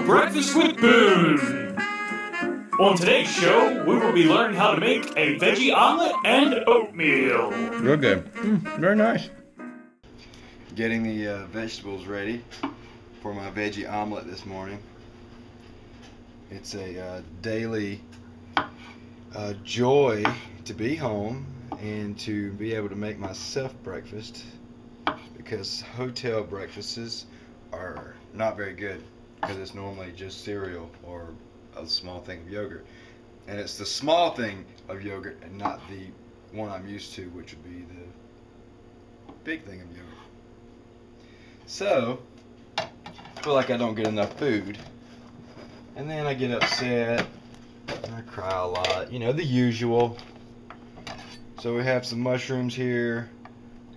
Breakfast with Boone. On today's show, we will be learning how to make a veggie omelet and oatmeal. Real good. Very nice. Getting the vegetables ready for my veggie omelet this morning. It's a daily joy to be home and to be able to make myself breakfast, because hotel breakfasts are not very good because it's normally just cereal or a small thing of yogurt, and it's the small thing of yogurt and not the one I'm used to, which would be the big thing of yogurt. So I feel like I don't get enough food, and then I get upset and I cry a lot, you know, the usual. So we have some mushrooms here,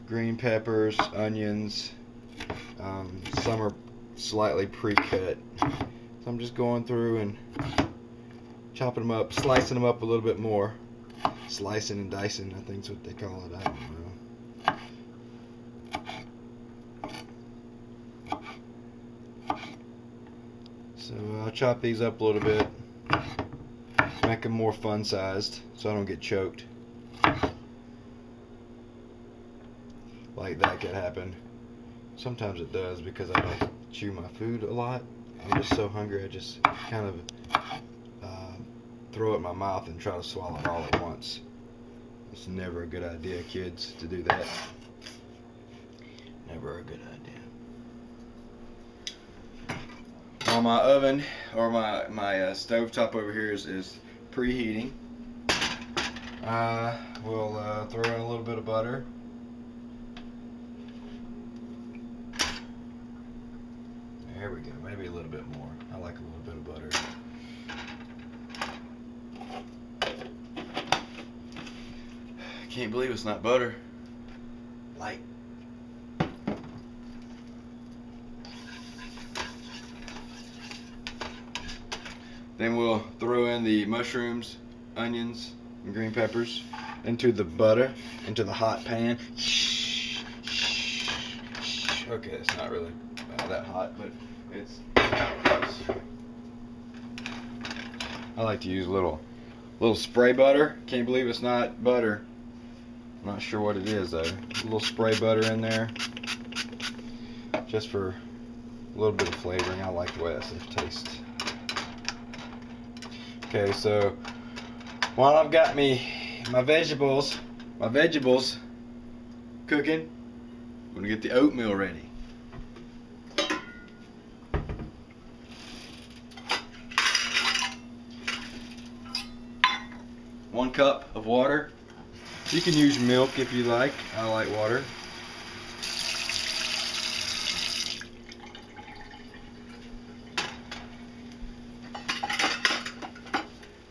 green peppers, onions, some are slightly pre-cut. So I'm just going through and chopping them up, slicing them up a little bit more. Slicing and dicing, I think is what they call it. I don't know. So I'll chop these up a little bit, make them more fun-sized so I don't get choked. Like that could happen. Sometimes it does because I don't chew my food a lot. I'm just so hungry, I just kind of throw it in my mouth and try to swallow it all at once. It's never a good idea, kids, to do that. Never a good idea. Well, my oven, or my stove top over here is preheating. We'll throw in a little bit of butter. There we go, maybe a little bit more. I like a little bit of butter. Can't believe it's not butter. Light. Then we'll throw in the mushrooms, onions, and green peppers into the butter, into the hot pan. Okay, it's not really that hot, but it's close. I like to use a little spray butter. Can't believe it's not butter. I'm not sure what it is though. A little spray butter in there, just for a little bit of flavoring. I like the way that stuff tastes. Okay, so while I've got my vegetables cooking, I'm gonna get the oatmeal ready. 1 cup of water. You can use milk if you like. I like water.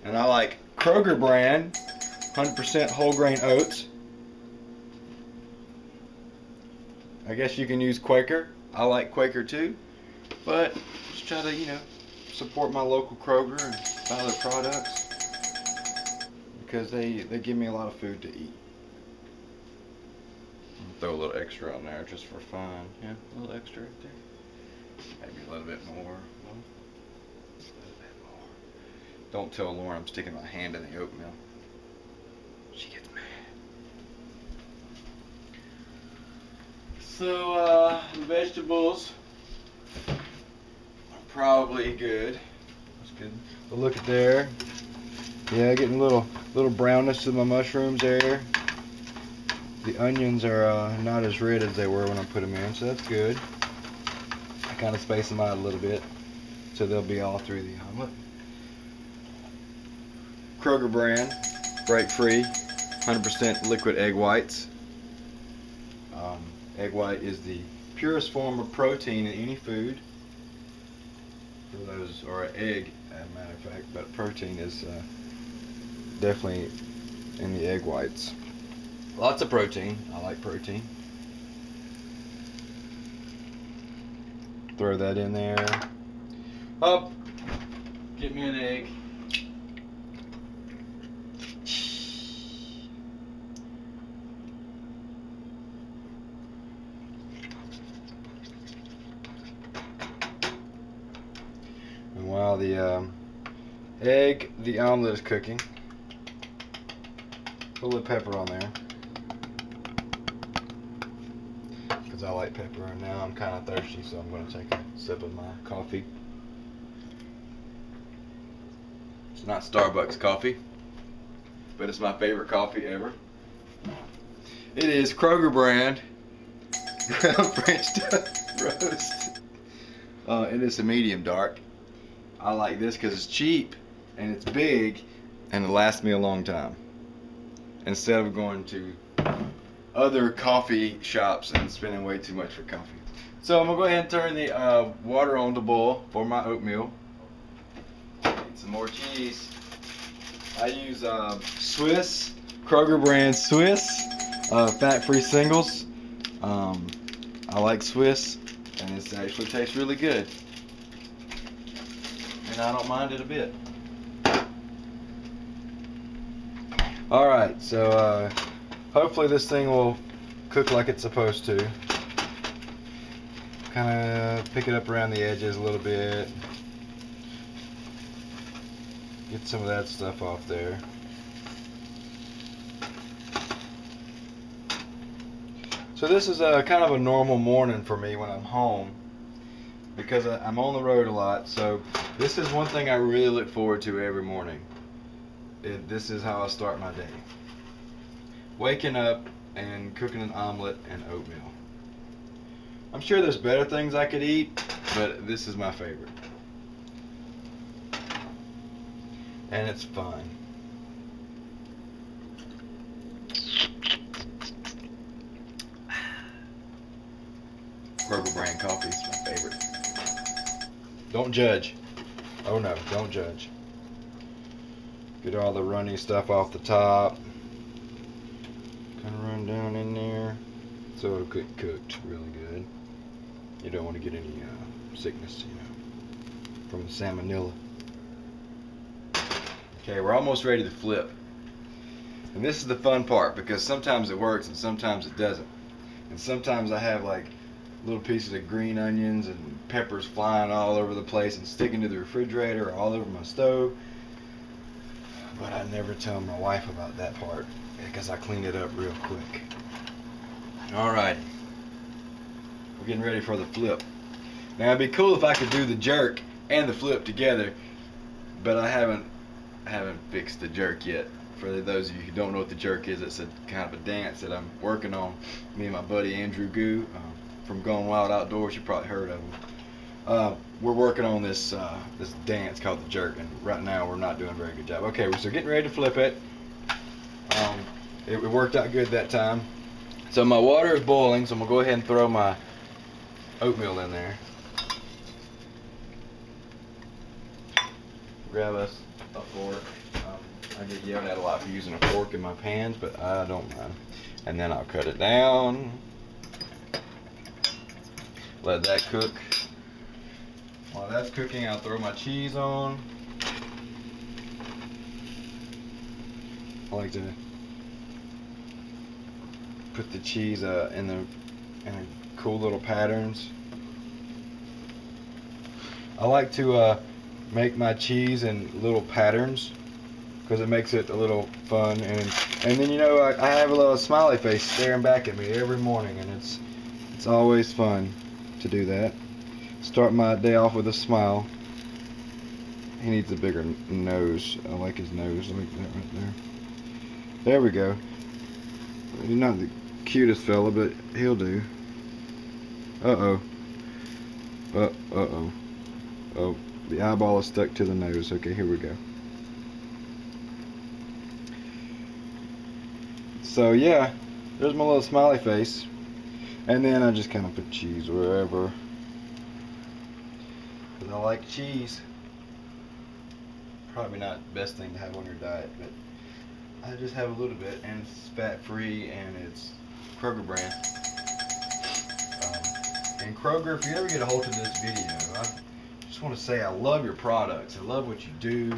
And I like Kroger brand 100% whole grain oats. I guess you can use Quaker. I like Quaker too, but just try to, you know, support my local Kroger and buy their products, because they give me a lot of food to eat. Throw a little extra on there just for fun. Yeah, a little extra right there. Maybe a little bit more. A little bit more. Don't tell Lauren I'm sticking my hand in the oatmeal. She gets mad. So the vegetables are probably good. That's good. But look at there. Yeah, getting a little brownness to my mushrooms there. The onions are not as red as they were when I put them in, so that's good. I kind of space them out a little bit so they'll be all through the omelet. Kroger brand, break free, 100% liquid egg whites. Egg white is the purest form of protein in any food. For those, or an egg, as a matter of fact, but protein is definitely in the egg whites. Lots of protein. I like protein. Throw that in there. Up. Get me an egg. While the the omelet is cooking, put a little pepper on there. Because I like pepper, and now I'm kind of thirsty, so I'm going to take a sip of my coffee. It's not Starbucks coffee, but it's my favorite coffee ever. It is Kroger brand ground French toast roast, and it's a medium dark. I like this because it's cheap and it's big and it lasts me a long time, instead of going to other coffee shops and spending way too much for coffee. So I'm gonna go ahead and turn the water on to boil for my oatmeal. Need some more cheese. I use Swiss, Kroger brand Swiss, fat-free singles. I like Swiss, and it actually tastes really good, and I don't mind it a bit. Alright, so hopefully this thing will cook like it's supposed to. Kind of pick it up around the edges a little bit. Get some of that stuff off there. So this is kind of a normal morning for me when I'm home, because I'm on the road a lot. So this is one thing I really look forward to every morning. This is how I start my day. Waking up and cooking an omelet and oatmeal. I'm sure there's better things I could eat, but this is my favorite. And it's fun. Kroger brand coffee is my favorite. Don't judge. Oh no, don't judge. Get all the runny stuff off the top. Kind of run down in there so it'll get cooked really good. You don't want to get any sickness, you know, from the salmonella. Okay, we're almost ready to flip. And this is the fun part, because sometimes it works and sometimes it doesn't. And sometimes I have like little pieces of green onions and peppers flying all over the place and sticking to the refrigerator or all over my stove. But I never tell my wife about that part, because I clean it up real quick. Alright, we're getting ready for the flip. Now it'd be cool if I could do the jerk and the flip together, but I haven't fixed the jerk yet. For those of you who don't know what the jerk is, it's a kind of a dance that I'm working on. Me and my buddy Andrew Goo from Gone Wild Outdoors, you probably heard of him. We're working on this this dance called the jerk, and right now we're not doing a very good job. Okay, so getting ready to flip it. It worked out good that time. So my water is boiling, so I'm gonna go ahead and throw my oatmeal in there. Grab us a fork. I get yelled at a lot for using a fork in my pans, but I don't mind. And then I'll cut it down. Let that cook. While that's cooking, I'll throw my cheese on. I like to put the cheese in cool little patterns. I like to make my cheese in little patterns, because it makes it a little fun, and then, you know, I have a little smiley face staring back at me every morning, and it's always fun to do that. Start my day off with a smile. He needs a bigger nose. I like his nose like that right there. There we go. He's not the cutest fella, but he'll do. Uh-oh. Uh-oh. Oh, the eyeball is stuck to the nose. Okay, here we go. So yeah, there's my little smiley face. And then I just kind of put cheese wherever, because I like cheese. Probably not the best thing to have on your diet, but I just have a little bit, and it's fat free, and it's Kroger brand. And Kroger, if you ever get a hold of this video, I just want to say I love your products. I love what you do,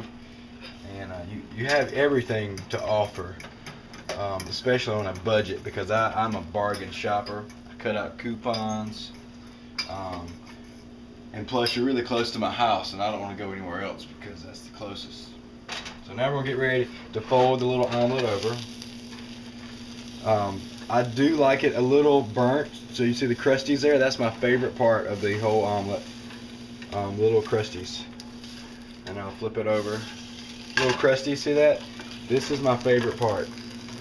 and you have everything to offer, especially on a budget, because I'm a bargain shopper. I cut out coupons. And plus, you're really close to my house, and I don't want to go anywhere else because that's the closest. So now we're going to get ready to fold the little omelet over. I do like it a little burnt, so you see the crusties there? That's my favorite part of the whole omelet, little crusties. And I'll flip it over. Little crusty, see that? This is my favorite part,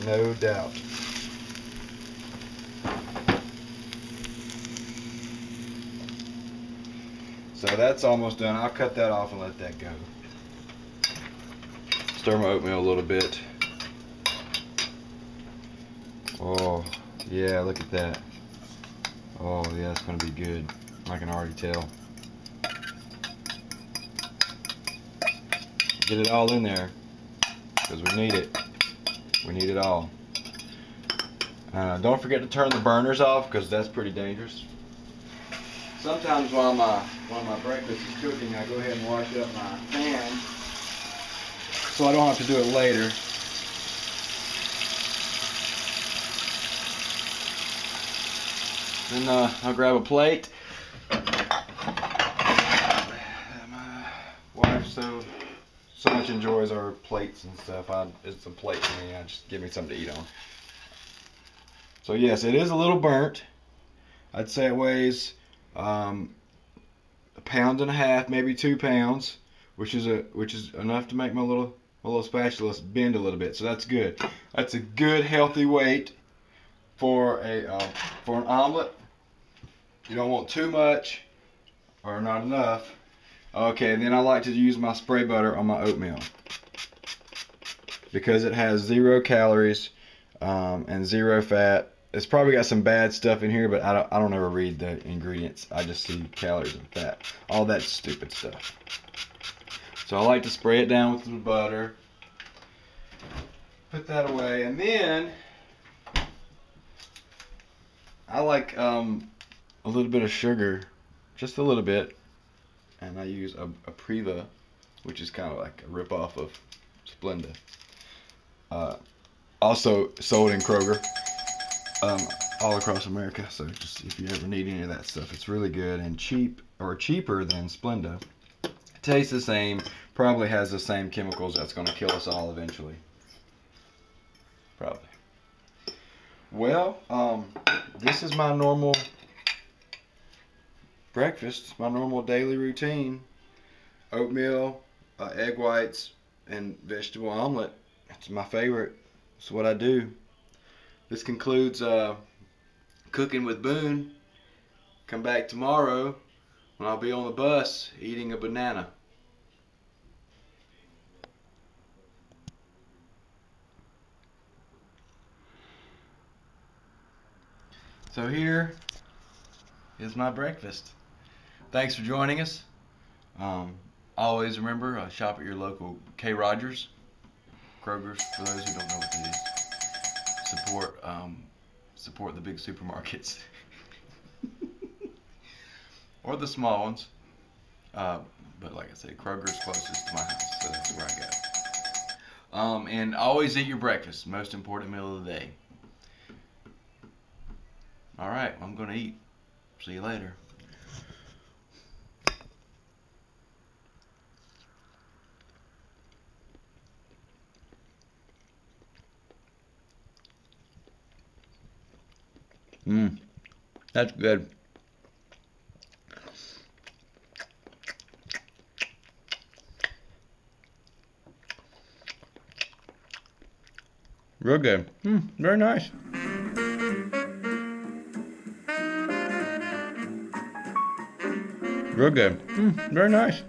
no doubt. So that's almost done. I'll cut that off and let that go. Stir my oatmeal a little bit. Oh, yeah, look at that. Oh, yeah, it's going to be good. I can already tell. Get it all in there, because we need it. We need it all. Don't forget to turn the burners off, because that's pretty dangerous. Sometimes while my breakfast is cooking, I go ahead and wash up my pan, so I don't have to do it later. Then I'll grab a plate. My wife so much enjoys our plates and stuff. It's a plate for me. Just give me something to eat on. So yes, it is a little burnt. I'd say it weighs 1.5 pounds, maybe 2 pounds, which is enough to make my little spatula bend a little bit. So that's good. That's a good healthy weight for an omelet. You don't want too much or not enough. Okay, and then I like to use my spray butter on my oatmeal because it has 0 calories and 0 fat. It's probably got some bad stuff in here, but I don't ever read the ingredients. I just see calories and fat, all that stupid stuff. So I like to spray it down with the butter, put that away, and then I like a little bit of sugar, just a little bit, and I use a Priva, which is kind of like a rip-off of Splenda. Also sold in Kroger all across America, so just if you ever need any of that stuff, it's really good and cheap, or cheaper than Splenda. It tastes the same, probably has the same chemicals that's going to kill us all eventually. Probably. Well, this is my normal breakfast, my normal daily routine. Oatmeal, egg whites, and vegetable omelet. It's my favorite. It's what I do. This concludes Cooking with Boone. Come back tomorrow when I'll be on the bus eating a banana. So here is my breakfast. Thanks for joining us. Always remember, shop at your local K. Rogers, Kroger's, for those who don't know what that is. Support the big supermarkets. Or the small ones. But like I said, Kroger's closest to my house, so that's where I go. And always eat your breakfast, most important meal of the day. Alright, I'm going to eat. See you later. That's good. Real good. Very nice. Real good. Very nice.